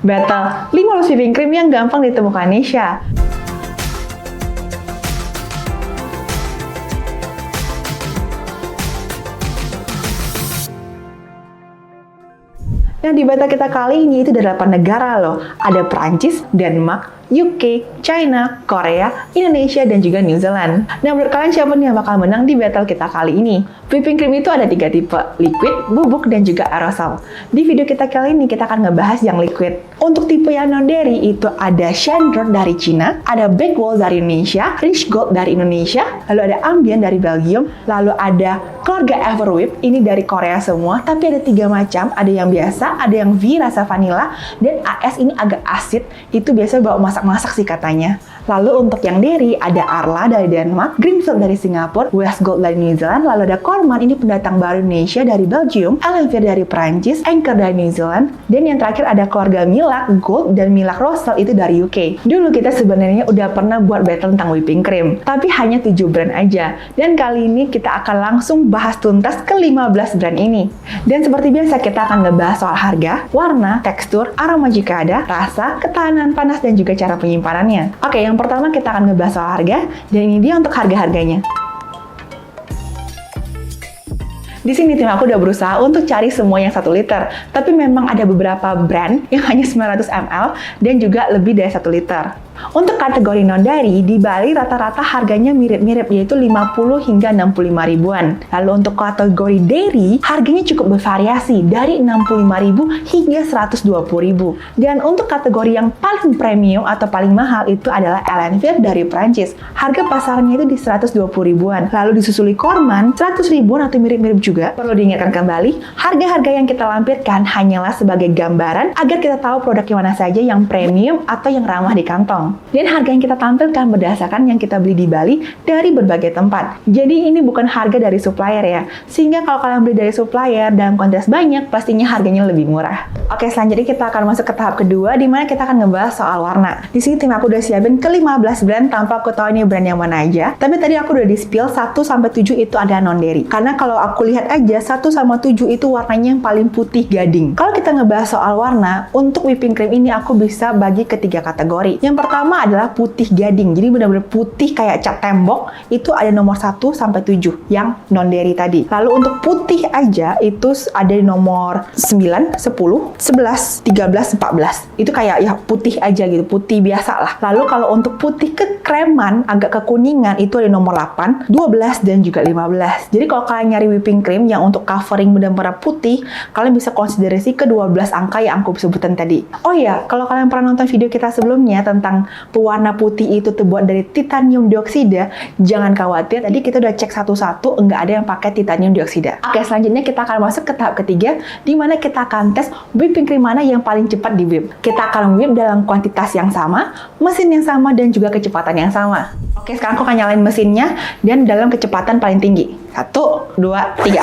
Battle 5 whipping cream yang gampang ditemukan Nisha. Yang di battle kita kali ini itu dari 8 negara loh. Ada Prancis, Denmark, UK, China, Korea, Indonesia, dan juga New Zealand. Nah, menurut kalian siapa nih yang bakal menang di battle kita kali ini? Whipping cream itu ada 3 tipe, liquid, bubuk, dan juga aerosol. Di video kita kali ini kita akan ngebahas yang liquid. Untuk tipe yang non-dairy itu ada Chandler dari Cina, ada Bakewell dari Indonesia, Rich Gold dari Indonesia, lalu ada Ambient dari Belgium, lalu ada keluarga Everwhip, ini dari Korea semua, tapi ada 3 macam, ada yang biasa, ada yang V rasa vanilla, dan AS ini agak asid, itu biasa bawa masak-masak sih katanya. Lalu untuk yang dairy, ada Arla dari Denmark, Greenfield dari Singapura, West Gold dari New Zealand, lalu ada Corman, ini pendatang baru Indonesia dari Belgium, Elevir dari Prancis, Anchor dari New Zealand, dan yang terakhir ada keluarga Milak Gold dan Milak Rosal itu dari UK. Dulu kita sebenarnya udah pernah buat battle tentang whipping cream, tapi hanya 7 brand aja. Dan kali ini kita akan langsung bahas tuntas ke 15 brand ini. Dan seperti biasa kita akan ngebahas soal harga, warna, tekstur, aroma jika ada, rasa, ketahanan panas, dan juga cara penyimpanannya. Oke, yang pertama kita akan ngebahas soal harga, dan ini dia untuk harga-harganya. Di sini tim aku udah berusaha untuk cari semua yang 1 liter, tapi memang ada beberapa brand yang hanya 900 ml dan juga lebih dari 1 liter. Untuk kategori non-dairy, di Bali rata-rata harganya mirip-mirip, yaitu 50 hingga 65 ribuan. Lalu untuk kategori dairy, harganya cukup bervariasi dari 65 ribu hingga 120 ribu. Dan untuk kategori yang paling premium atau paling mahal itu adalah Elevir dari Prancis. Harga pasarnya itu di 120 ribuan. Lalu disusuli Corman, 100 ribuan atau mirip-mirip juga. Perlu diingatkan kembali, harga-harga yang kita lampirkan hanyalah sebagai gambaran agar kita tahu produk yang mana saja yang premium atau yang ramah di kantong. Dan harga yang kita tampilkan berdasarkan yang kita beli di Bali dari berbagai tempat. Jadi ini bukan harga dari supplier ya. Sehingga kalau kalian beli dari supplier dalam kuantitas banyak, pastinya harganya lebih murah. Oke, selanjutnya kita akan masuk ke tahap kedua, di mana kita akan ngebahas soal warna. Di sini tim aku udah siapin ke 15 brand tanpa aku tahu ini brand yang mana aja. Tapi tadi aku udah di-spill 1-7 itu ada non-dairy. Karena kalau aku lihat aja 1-7 itu warnanya yang paling putih gading. Kalau kita ngebahas soal warna, untuk whipping cream ini aku bisa bagi ke 3 kategori. Yang pertama adalah putih gading, jadi benar-benar putih kayak cat tembok, itu ada nomor 1-7 yang non-dairy tadi. Lalu untuk putih aja itu ada di nomor 9, 10, 11, 13, 14. Itu kayak ya putih aja gitu, putih biasa lah. Lalu kalau untuk putih kekreman, agak kekuningan, itu ada nomor 8, 12, dan juga 15. Jadi kalau kalian nyari whipping cream yang untuk covering benar-benar putih, kalian bisa konsiderasi ke 12 angka yang aku sebutin tadi. Oh iya, kalau kalian pernah nonton video kita sebelumnya tentang pewarna putih itu terbuat dari titanium dioksida, jangan khawatir, tadi kita udah cek satu-satu, nggak ada yang pakai titanium dioksida. Oke, selanjutnya kita akan masuk ke tahap ketiga, di mana kita akan tes whipping cream mana yang paling cepat di whip. Kita akan whip dalam kuantitas yang sama, mesin yang sama, dan juga kecepatan yang sama. Oke, sekarang aku akan nyalain mesinnya, dan dalam kecepatan paling tinggi. 1, 2, 3.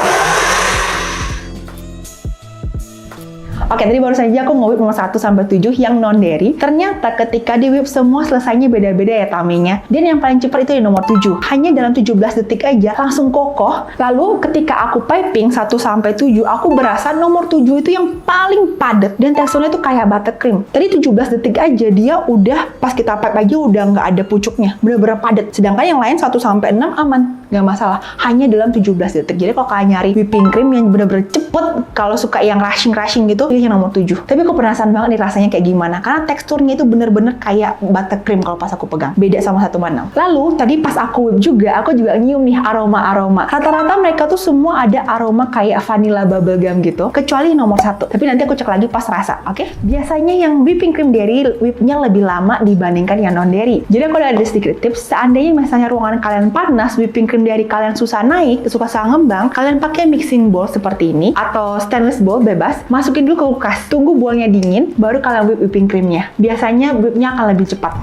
Oke, tadi baru saja aku nge-whip nomor 1-7 yang non-dairy. Ternyata ketika di-whip semua selesainya beda-beda ya timingnya. Dan yang paling cepat itu di nomor 7. Hanya dalam 17 detik aja langsung kokoh. Lalu ketika aku piping 1-7, aku berasa nomor 7 itu yang paling padat. Dan teksturnya itu kayak buttercream. Tadi 17 detik aja dia udah, pas kita pipe aja udah nggak ada pucuknya. Bener-bener padat. Sedangkan yang lain 1-6 aman. Nggak masalah. Hanya dalam 17 detik. Jadi kalau kalian nyari whipping cream yang bener-bener cepet, kalau suka yang rushing-rushing gitu, yang nomor 7. Tapi aku penasaran banget nih rasanya kayak gimana. Karena teksturnya itu bener-bener kayak buttercream kalau pas aku pegang. Beda sama 1-6. Lalu, tadi pas aku whip juga, aku juga nyium nih aroma-aroma. Rata-rata mereka tuh semua ada aroma kayak vanilla bubblegum gitu. Kecuali nomor 1. Tapi nanti aku cek lagi pas rasa, oke? Biasanya yang whipping cream dairy, whipnya lebih lama dibandingkan yang non-dairy. Jadi aku ada sedikit tips. Seandainya misalnya ruangan kalian panas, whipping cream dairy kalian susah naik, susah ngembang, kalian pakai mixing bowl seperti ini, atau stainless bowl bebas, masukin dulu ke kulkas, tunggu bolnya dingin, baru kalian whip whipping creamnya. Biasanya whipnya akan lebih cepat.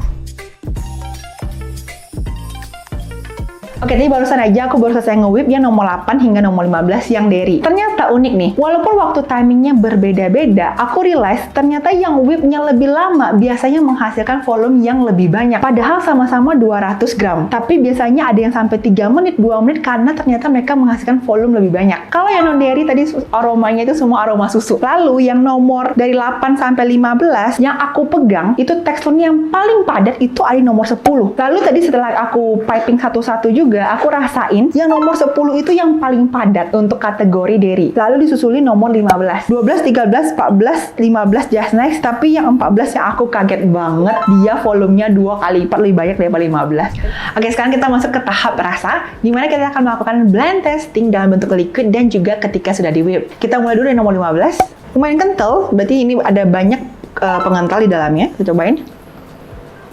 Oke, tadi barusan aja aku baru selesai nge-whip yang nomor 8 hingga nomor 15 yang dairy. Ternyata unik nih, walaupun waktu timingnya berbeda-beda, aku realize ternyata yang whipnya lebih lama biasanya menghasilkan volume yang lebih banyak. Padahal sama-sama 200 gram. Tapi biasanya ada yang sampai 3 menit, 2 menit karena ternyata mereka menghasilkan volume lebih banyak. Kalau yang non-dairy tadi aromanya itu semua aroma susu. Lalu yang nomor dari 8 sampai 15 yang aku pegang itu teksturnya yang paling padat itu ada di nomor 10. Lalu tadi setelah aku piping satu-satu juga, aku rasain yang nomor 10 itu yang paling padat untuk kategori dairy. Lalu disusuli nomor 15. 12, 13, 14, 15 just nice, tapi yang 14 yang aku kaget banget, dia volumenya 2 kali lipat lebih banyak daripada 15. Oke, sekarang kita masuk ke tahap rasa, di mana kita akan melakukan blend testing dalam bentuk liquid dan juga ketika sudah di whip. Kita mulai dulu dari nomor 15. Lumayan kental, berarti ini ada banyak pengental di dalamnya. Kita cobain.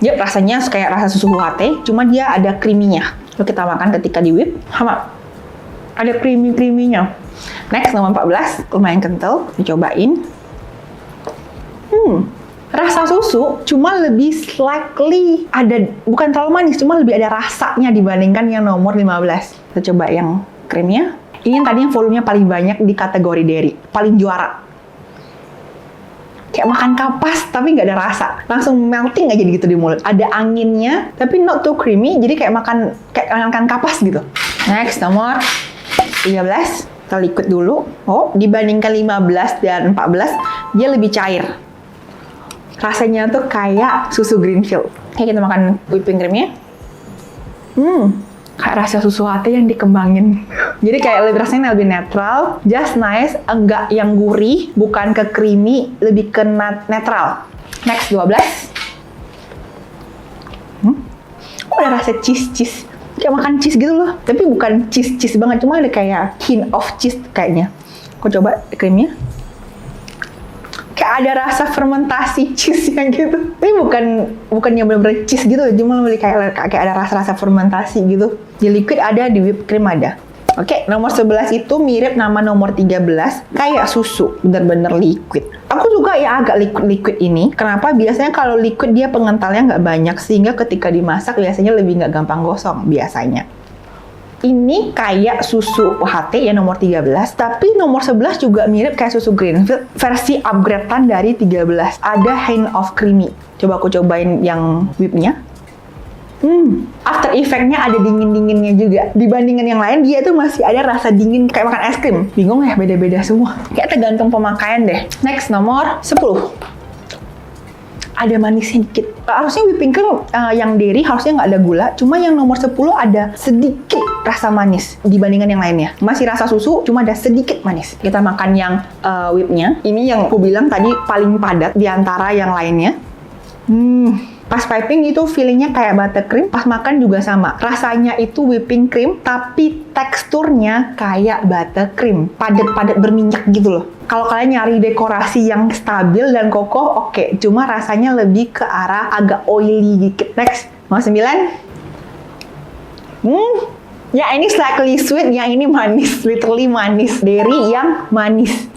Dia rasanya kayak rasa susu UHT, cuma dia ada creamy-nya. Lalu kita makan ketika di whip, sama ada creamy-creamy-nya. Next, nomor 14, lumayan kental, dicobain. Rasa susu, cuma lebih slightly ada, bukan terlalu manis, cuma lebih ada rasanya dibandingkan yang nomor 15. Kita coba yang creamy-nya. Ini yang tadi yang volumenya paling banyak di kategori dairy, paling juara. Kayak makan kapas tapi nggak ada rasa, langsung melting aja gitu di mulut. Ada anginnya tapi not too creamy, jadi kayak makan kapas gitu. Next, nomor 13, kita liquid dulu. Oh, dibandingkan 15 dan 14 dia lebih cair, rasanya tuh kayak susu Greenfield. Oke, kita makan whipping creamnya. Kayak rasa susu latte yang dikembangin. Jadi kayak rasanya lebih netral, just nice, enggak yang gurih, bukan ke creamy, lebih ke netral. Next, 12. Oh, ada rasa cheese. Kayak makan cheese gitu loh. Tapi bukan cheese banget, cuma ada kayak hint of cheese kayaknya. Aku coba creamnya. Kayak ada rasa fermentasi cheese yang gitu. Tapi bukan yang benar-benar cheese gitu, cuma lebih kayak ada rasa-rasa fermentasi gitu. Di liquid ada, di whipped cream ada. Oke, nomor 11 itu mirip nama nomor 13, kayak susu, bener-bener liquid. Aku suka ya agak liquid ini. Kenapa? Biasanya kalau liquid dia pengentalnya nggak banyak, sehingga ketika dimasak biasanya lebih nggak gampang gosong biasanya. Ini kayak susu UHT ya nomor 13, tapi nomor 11 juga mirip kayak susu Greenfield, versi upgradean dari 13. Ada hint of creamy. Coba aku cobain yang whipnya. After effect-nya ada dingin-dinginnya juga. Dibandingkan yang lain, dia tuh masih ada rasa dingin kayak makan es krim. Bingung ya, beda-beda semua. Kayak tergantung pemakaian deh. Next, nomor 10. Ada manisnya dikit. Harusnya whipping cream yang dairy harusnya nggak ada gula, cuma yang nomor 10 ada sedikit rasa manis dibandingkan yang lainnya. Masih rasa susu, cuma ada sedikit manis. Kita makan yang whipnya. Ini yang aku bilang tadi paling padat di antara yang lainnya. Pas piping itu feelingnya kayak buttercream, pas makan juga sama. Rasanya itu whipping cream, tapi teksturnya kayak buttercream. Padat-padat berminyak gitu loh. Kalau kalian nyari dekorasi yang stabil dan kokoh, oke. Cuma rasanya lebih ke arah agak oily dikit. Next, nomor 9. Ya ini slightly sweet, yang ini manis. Literally manis. Dairy yang manis.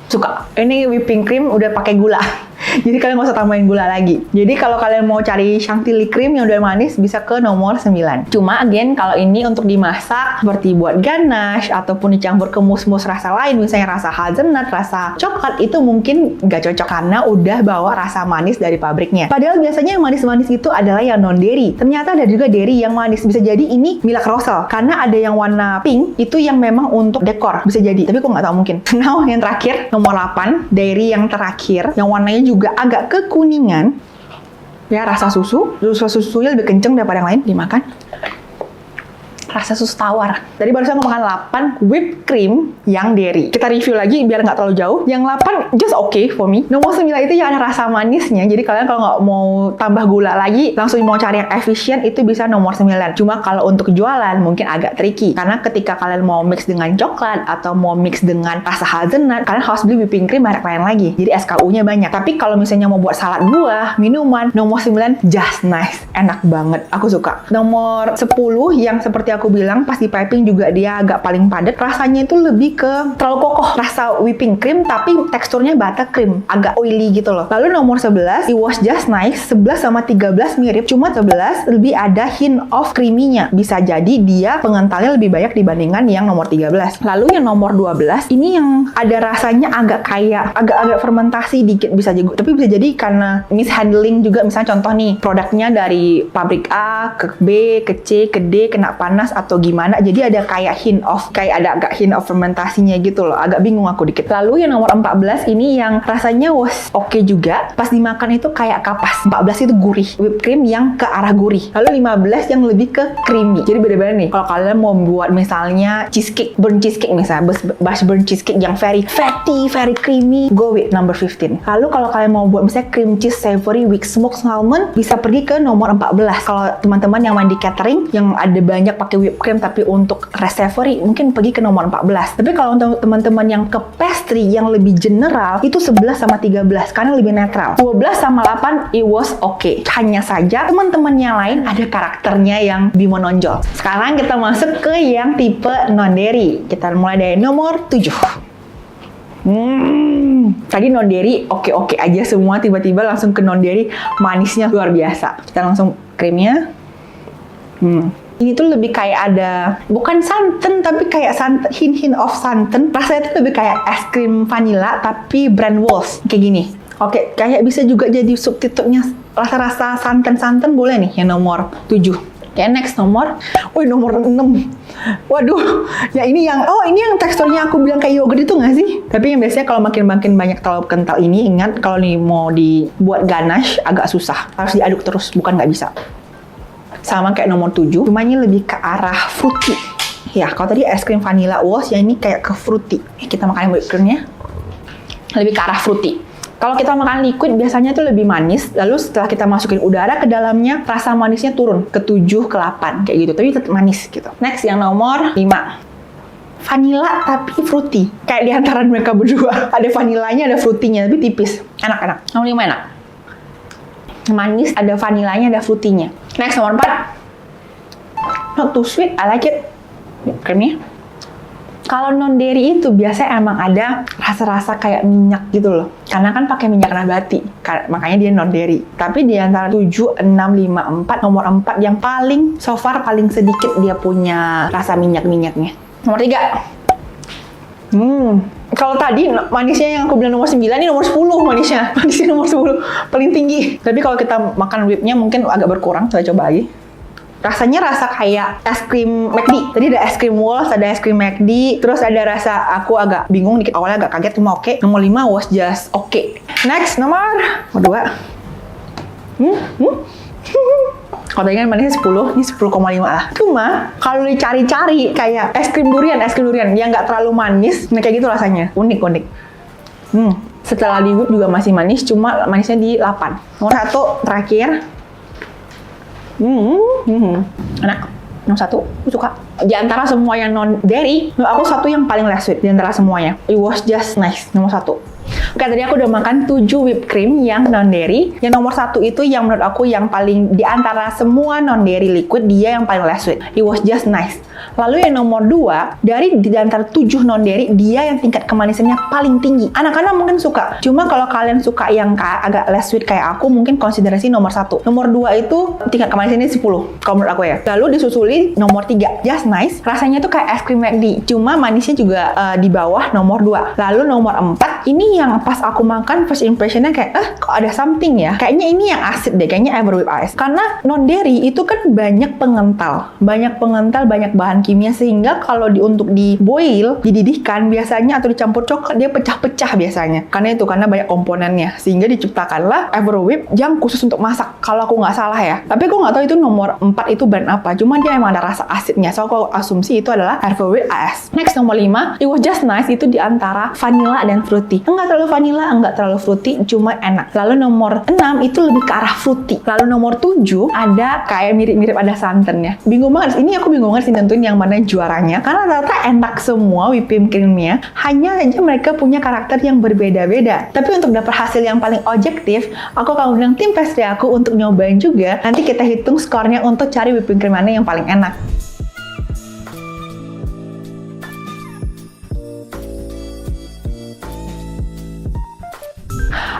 Suka. Ini whipping cream udah pakai gula. Jadi kalian nggak usah tambahin gula lagi. Jadi kalau kalian mau cari chantilly cream yang udah manis, bisa ke nomor 9. Cuma again, kalau ini untuk dimasak seperti buat ganache ataupun dicampur ke mus-mus rasa lain, misalnya rasa hazelnut, rasa coklat, itu mungkin nggak cocok karena udah bawa rasa manis dari pabriknya. Padahal biasanya yang manis-manis itu adalah yang non-dairy. Ternyata ada juga dairy yang manis. Bisa jadi ini Milk Rosel. Karena ada yang warna pink, itu yang memang untuk dekor. Bisa jadi. Tapi aku nggak tahu mungkin. Now, yang terakhir, nomor 8. Dairy yang terakhir. Yang warnanya juga agak kekuningan. Ya, rasa susunya lebih kenceng daripada yang lain. Dimakan. Rasa susu tawar. Tadi barusan aku makan 8 whipped cream yang dairy. Kita review lagi biar nggak terlalu jauh. Yang 8 just okay for me. Nomor 9 itu yang ada rasa manisnya. Jadi kalian kalau nggak mau tambah gula lagi, langsung mau cari yang efisien, itu bisa nomor 9. Cuma kalau untuk jualan mungkin agak tricky. Karena ketika kalian mau mix dengan coklat atau mau mix dengan rasa hazelnut, kalian harus beli whipping cream merek lain lagi. Jadi SKU-nya banyak. Tapi kalau misalnya mau buat salad buah, minuman, nomor 9 just nice. Enak banget. Aku suka. Nomor 10 yang seperti aku aku bilang pas di piping juga dia agak paling padat. Rasanya itu lebih ke terlalu kokoh rasa whipping cream, tapi teksturnya buttercream, agak oily gitu loh. Lalu nomor 11, it was just nice. 11 sama 13 mirip, cuma 11 lebih ada hint of creamy-nya. Bisa jadi dia pengentalnya lebih banyak dibandingkan yang nomor 13. Lalu yang nomor 12, ini yang ada rasanya agak kayak agak fermentasi dikit bisa juga, tapi bisa jadi karena mishandling juga. Misalnya contoh nih, produknya dari pabrik A ke B, ke C, ke D, kena panas atau gimana, jadi ada kayak agak hint of fermentasinya gitu loh. Agak bingung aku dikit. Lalu yang nomor 14 ini yang rasanya was oke juga, pas dimakan itu kayak kapas. 14 itu gurih, whipped cream yang ke arah gurih. Lalu 15 yang lebih ke creamy. Jadi beda-beda nih. Kalau kalian mau buat misalnya cheesecake, burnt cheesecake misalnya, bash burnt cheesecake yang very fatty, very creamy, go with number 15. Lalu kalau kalian mau buat misalnya cream cheese savory with smoked salmon, bisa pergi ke nomor 14. Kalau teman-teman yang main di catering yang ada banyak pakai whipped cream tapi untuk rest savory, mungkin pergi ke nomor 14. Tapi kalau untuk teman-teman yang ke pastry yang lebih general, itu 11 sama 13 karena lebih netral. 12 sama 8 it was okay. Hanya saja teman-teman yang lain ada karakternya yang lebih menonjol. Sekarang kita masuk ke yang tipe non-dairy. Kita mulai dari nomor 7. Tadi non-dairy oke-oke aja semua, tiba-tiba langsung ke non-dairy, manisnya luar biasa. Kita langsung krimnya. Ini tuh lebih kayak ada, bukan santan, tapi kayak hint of santan. Rasanya tuh lebih kayak es krim vanilla, tapi brand Walls. Kayak gini. Oke, kayak bisa juga jadi substitutnya rasa-rasa santan-santan boleh nih, yang nomor 7. Oke, next nomor 6. Waduh, ya ini yang teksturnya aku bilang kayak yogurt itu nggak sih? Tapi yang biasanya kalau makin banyak terlalu kental ini, ingat kalau nih mau dibuat ganache agak susah. Harus diaduk terus, bukan nggak bisa. Sama kayak nomor 7, cuma ini lebih ke arah fruity. Ya, kalau tadi es krim vanilla Walls, ya ini kayak ke fruity. Kita makan whipped creamnya, lebih ke arah fruity. Kalau kita makan liquid biasanya tuh lebih manis, lalu setelah kita masukin udara ke dalamnya, rasa manisnya turun ke 7, ke 8, kayak gitu. Tapi tetap manis gitu. Next, yang nomor 5. Vanilla tapi fruity. Kayak di antara mereka berdua. Ada vanillanya, ada fruity-nya, tapi tipis. Enak-enak. Nomor 5 enak. Manis, ada vanillanya, ada fruity-nya. Next, nomor 4. Not too sweet, I like it. Krimnya. Kalau non-dairy itu biasanya emang ada rasa-rasa kayak minyak gitu loh. Karena kan pakai minyak nabati, makanya dia non-dairy. Tapi di antara 7, 6, 5, 4, nomor 4 yang paling, so far paling sedikit dia punya rasa minyak-minyaknya. Nomor 3. Kalau tadi manisnya yang aku bilang nomor 9, ini nomor 10 manisnya. Manisnya nomor 10, paling tinggi. Tapi kalau kita makan whipnya mungkin agak berkurang, saya coba lagi. Rasanya rasa kayak es krim McD. Tadi ada es krim Walls, ada es krim McD. Terus ada rasa, aku agak bingung dikit, awalnya agak kaget, cuma oke. Nomor 5 was just oke. Next, nomor 2. Kalau tadi kan manisnya 10, ini 10,5 lah. Cuma, kalau dicari-cari kayak es krim durian yang nggak terlalu manis, nah kayak gitu rasanya. Unik. Setelah di whip juga masih manis, cuma manisnya di 8. Nomor 1, terakhir. Enak. Nomor 1, aku suka. Di antara semua yang non-dairy, aku satu yang paling less sweet di antara semuanya. It was just nice. Nomor 1. Oke, tadi aku udah makan 7 whipped cream yang non-dairy. Yang nomor 1 itu yang menurut aku yang paling, di antara semua non-dairy liquid, dia yang paling less sweet. It was just nice. Lalu yang nomor 2, dari di antara 7 non-dairy, dia yang tingkat kemanisannya paling tinggi. Anak-anak mungkin suka. Cuma kalau kalian suka yang agak less sweet kayak aku, mungkin konsiderasi nomor 1. Nomor 2 itu tingkat kemanisannya 10, kalau menurut aku ya. Lalu disusuli nomor 3, just nice. Rasanya tuh kayak es krim McD. Cuma manisnya juga di bawah nomor 2. Lalu nomor 4, ini yang pas aku makan, first impressionnya kayak, kok ada something ya? Kayaknya ini yang asid deh, kayaknya Everwhip Ice. Karena non-dairy itu kan banyak pengental, banyak bahan kimia, sehingga kalau untuk di boil, dididihkan biasanya atau dicampur coklat, dia pecah-pecah biasanya. Karena banyak komponennya, sehingga diciptakanlah Everwhip yang khusus untuk masak, kalau aku nggak salah ya. Tapi aku nggak tahu itu nomor 4 itu brand apa, cuma dia emang ada rasa asidnya, so aku asumsi itu adalah Everwhip Ice. Next, nomor 5, it was just nice, itu di antara vanilla dan fruity. Enggak terlalu vanilla, enggak terlalu fruity, cuma enak. Lalu nomor 6 itu lebih ke arah fruity. Lalu nomor 7 ada kayak mirip-mirip ada santannya. Bingung banget, ini aku bingung banget sih nentuin yang mana juaranya, karena ternyata enak semua whipping creamnya, hanya saja mereka punya karakter yang berbeda-beda. Tapi untuk dapat hasil yang paling objektif, aku akan undang tim pastry aku untuk nyobain juga. Nanti kita hitung skornya untuk cari whipping cream mana yang paling enak.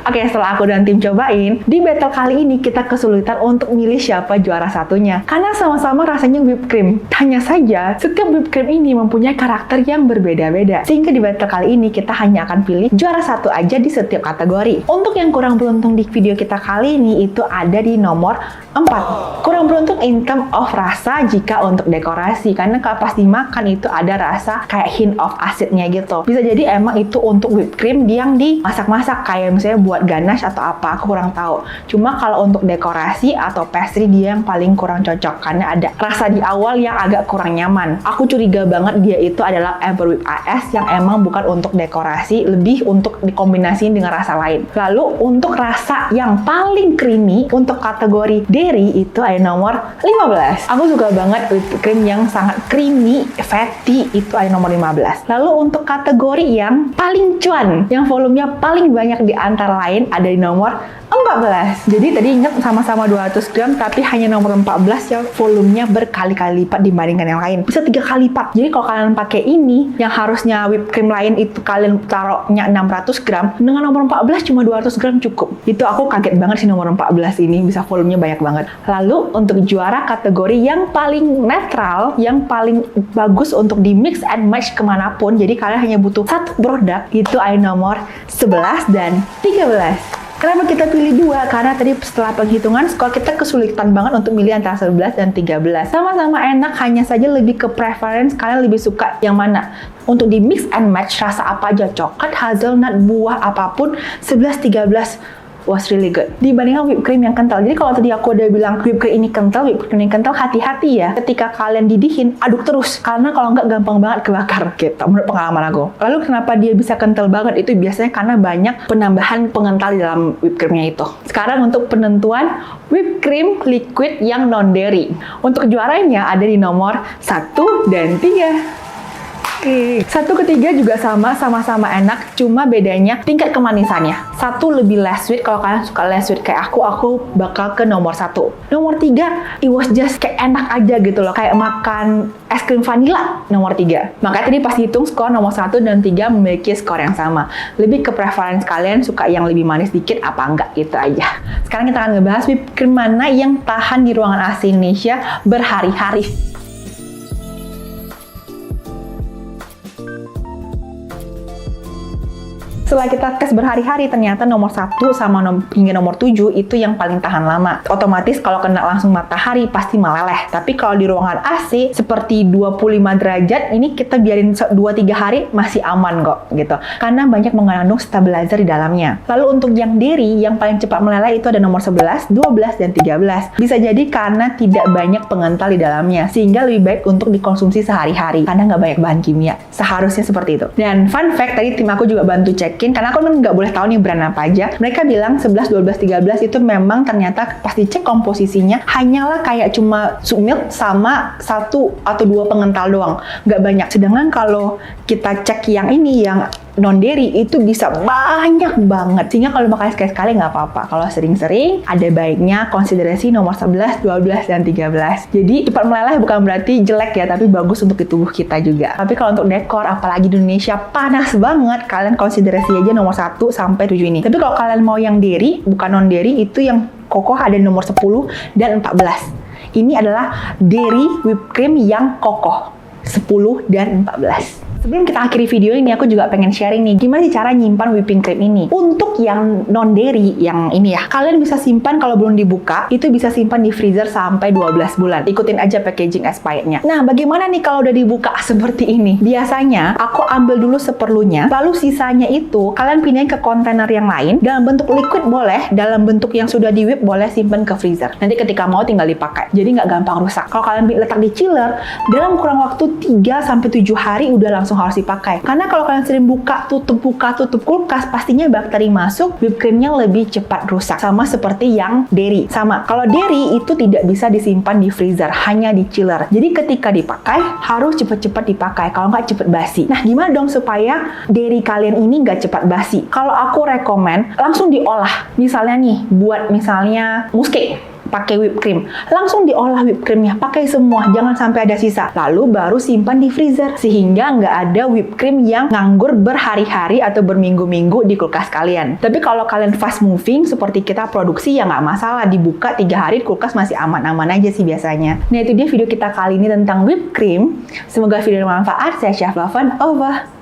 Oke, setelah aku dan tim cobain, di battle kali ini kita kesulitan untuk milih siapa juara satunya. Karena sama-sama rasanya whipped cream. Hanya saja, setiap whipped cream ini mempunyai karakter yang berbeda-beda. Sehingga di battle kali ini kita hanya akan pilih juara satu aja di setiap kategori. Untuk yang kurang beruntung di video kita kali ini itu ada di nomor 4. Kurang beruntung in term of rasa jika untuk dekorasi. Karena kalau pas dimakan itu ada rasa kayak hint of acidnya gitu. Bisa jadi emang itu untuk whipped cream yang dimasak-masak kayak misalnya buat ganache atau apa, aku kurang tahu. Cuma kalau untuk dekorasi atau pastry dia yang paling kurang cocok karena ada rasa di awal yang agak kurang nyaman. Aku curiga banget dia itu adalah Amber Whip AS yang emang bukan untuk dekorasi, lebih untuk dikombinasiin dengan rasa lain. Lalu untuk rasa yang paling creamy untuk kategori dairy itu ada nomor 15. Aku suka banget whipped cream yang sangat creamy, fatty, itu ada nomor 15. Lalu untuk kategori yang paling cuan, yang volumenya paling banyak di antara lain ada di nomor 14. Jadi tadi ingat sama-sama 200 gram tapi hanya nomor 14 yang volumenya berkali-kali lipat dibandingkan yang lain. Bisa 3 kali lipat. Jadi kalau kalian pakai ini yang harusnya whipped cream lain itu kalian taruhnya 600 gram, dengan nomor 14 cuma 200 gram cukup. Itu aku kaget banget sih nomor 14 ini bisa volumenya banyak banget. Lalu untuk juara kategori yang paling netral, yang paling bagus untuk di mix and match kemanapun, jadi kalian hanya butuh satu produk, itu ada nomor 11 dan 13. Kenapa kita pilih 2? Karena tadi setelah penghitungan skor kita kesulitan banget untuk milih antara 11 dan 13. Sama-sama enak, hanya saja lebih ke preference kalian lebih suka yang mana. Untuk di mix and match rasa apa aja, coklat, hazelnut, buah apapun, 11, 13 was really good dibandingkan whipped cream yang kental. Jadi kalau tadi aku udah bilang whipped cream ini kental, whipped cream ini kental, hati-hati ya ketika kalian didihin, aduk terus karena kalau nggak gampang banget kebakar gitu menurut pengalaman aku. Lalu kenapa dia bisa kental banget? Itu biasanya karena banyak penambahan pengental di dalam whipped creamnya itu. Sekarang untuk penentuan whipped cream liquid yang non dairy, untuk juaranya ada di nomor 1 dan 3. 1 ke 3 juga sama-sama enak, cuma bedanya tingkat kemanisannya. 1 lebih less sweet, kalau kalian suka less sweet kayak aku bakal ke nomor 1. Nomor 3, it was just kayak enak aja gitu loh, kayak makan es krim vanilla. Nomor 3. Makanya tadi pas hitung skor nomor 1 dan 3 memiliki skor yang sama. Lebih ke preference kalian suka yang lebih manis dikit apa enggak, gitu aja. Sekarang kita akan ngebahas whipped cream mana yang tahan di ruangan AC Indonesia berhari-hari. Setelah kita tes berhari-hari, ternyata nomor 1 sama hingga nomor 7 itu yang paling tahan lama. Otomatis kalau kena langsung matahari pasti meleleh. Tapi kalau di ruangan AC seperti 25 derajat, ini kita biarin 2-3 hari masih aman kok gitu. Karena banyak mengandung stabilizer di dalamnya. Lalu untuk yang dairy yang paling cepat meleleh itu ada nomor 11, 12, dan 13. Bisa jadi karena tidak banyak pengental di dalamnya, sehingga lebih baik untuk dikonsumsi sehari-hari karena nggak banyak bahan kimia. Seharusnya seperti itu. Dan fun fact, tadi tim aku juga bantu cek karena aku kan nggak boleh tahu nih brand apa aja. Mereka bilang 11, 12, 13 itu memang ternyata pas dicek komposisinya hanyalah kayak cuma soup milk sama 1 atau 2 pengental doang, nggak banyak. Sedangkan kalau kita cek yang ini yang non dairy itu bisa banyak banget, sehingga kalau makan sekali-sekali nggak apa-apa. Kalau sering-sering ada baiknya konsiderasi nomor 11, 12, dan 13. Jadi cepat meleleh bukan berarti jelek ya, tapi bagus untuk di tubuh kita juga. Tapi kalau untuk dekor, apalagi di Indonesia panas banget, kalian konsiderasi aja nomor 1 sampai 7 ini. Tapi kalau kalian mau yang dairy, bukan non dairy, itu yang kokoh ada nomor 10 dan 14. Ini adalah dairy whipped cream yang kokoh, 10 dan 14. Sebelum kita akhiri video ini, aku juga pengen sharing nih, gimana sih cara nyimpan whipping cream ini. Untuk yang non-dairy, yang ini ya, kalian bisa simpan kalau belum dibuka, itu bisa simpan di freezer sampai 12 bulan. Ikutin aja packaging expirednya. Nah, bagaimana nih kalau udah dibuka seperti ini? Biasanya, aku ambil dulu seperlunya, lalu sisanya itu, kalian pindahin ke kontainer yang lain, dalam bentuk liquid boleh, dalam bentuk yang sudah di-whip boleh simpan ke freezer. Nanti ketika mau tinggal dipakai, jadi nggak gampang rusak. Kalau kalian letak di chiller, dalam kurang waktu 3-7 hari udah langsung harus dipakai. Karena kalau kalian sering buka tutup kulkas, pastinya bakteri masuk, whipped creamnya lebih cepat rusak. Sama seperti yang dairy. Sama, kalau dairy itu tidak bisa disimpan di freezer, hanya di chiller. Jadi ketika dipakai, harus cepet-cepet dipakai, kalau nggak cepet basi. Nah, gimana dong supaya dairy kalian ini nggak cepat basi? Kalau aku rekomen, langsung diolah. Misalnya nih, buat misalnya mousse cake. pakai whipped cream. Langsung diolah whipped creamnya, pakai semua, jangan sampai ada sisa. Lalu baru simpan di freezer, sehingga nggak ada whipped cream yang nganggur berhari-hari atau berminggu-minggu di kulkas kalian. Tapi kalau kalian fast moving, seperti kita produksi, ya nggak masalah, dibuka 3 hari, kulkas masih aman-aman aja sih biasanya. Nah itu dia video kita kali ini tentang whipped cream. Semoga video bermanfaat. Saya Chef Loven, over.